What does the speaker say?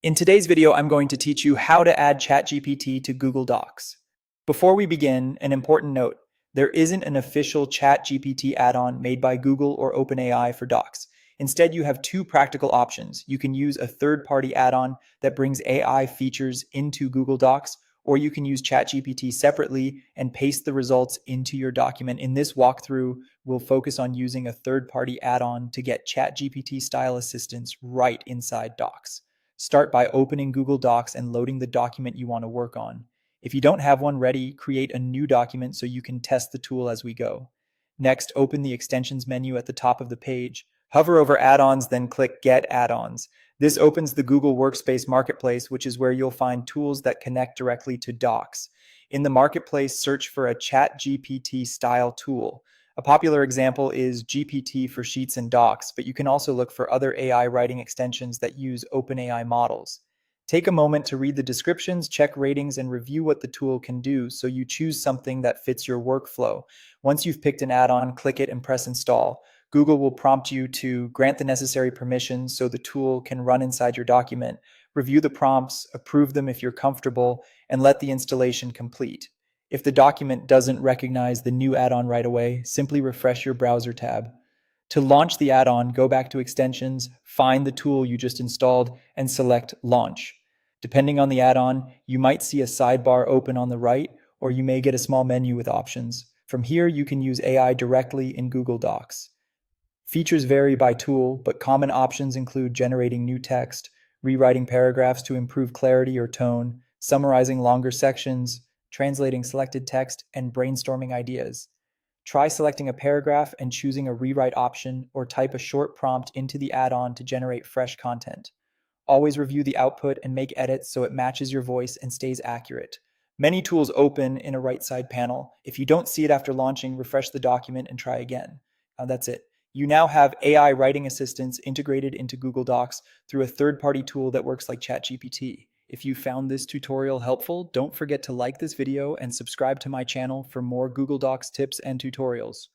In today's video, I'm going to teach you how to add ChatGPT to Google Docs. Before we begin, an important note. There isn't an official ChatGPT add-on made by Google or OpenAI for Docs. Instead, you have two practical options. You can use a third-party add-on that brings AI features into Google Docs, or you can use ChatGPT separately and paste the results into your document. In this walkthrough, we'll focus on using a third-party add-on to get ChatGPT-style assistance right inside Docs. Start by opening Google Docs and loading the document you want to work on. If you don't have one ready, create a new document so you can test the tool as we go. Next, open the extensions menu at the top of the page. Hover over add-ons, then click Get Add-ons. This opens the Google Workspace Marketplace, which is where you'll find tools that connect directly to Docs. In the Marketplace, search for a ChatGPT style tool. A popular example is GPT for Sheets and Docs, but you can also look for other AI writing extensions that use OpenAI models. Take a moment to read the descriptions, check ratings, and review what the tool can do so you choose something that fits your workflow. Once you've picked an add-on, click it and press install. Google will prompt you to grant the necessary permissions so the tool can run inside your document. Review the prompts, approve them if you're comfortable, and let the installation complete. If the document doesn't recognize the new add-on right away, simply refresh your browser tab. To launch the add-on, go back to Extensions, find the tool you just installed, and select Launch. Depending on the add-on, you might see a sidebar open on the right, or you may get a small menu with options. From here, you can use AI directly in Google Docs. Features vary by tool, but common options include generating new text, rewriting paragraphs to improve clarity or tone, summarizing longer sections, translating selected text, and brainstorming ideas. Try selecting a paragraph and choosing a rewrite option, or type a short prompt into the add-on to generate fresh content. Always review the output and make edits so it matches your voice and stays accurate. Many tools open in a right side panel. If you don't see it after launching, refresh the document and try again. That's it. You now have AI writing assistants integrated into Google Docs through a third-party tool that works like ChatGPT. If you found this tutorial helpful, don't forget to like this video and subscribe to my channel for more Google Docs tips and tutorials.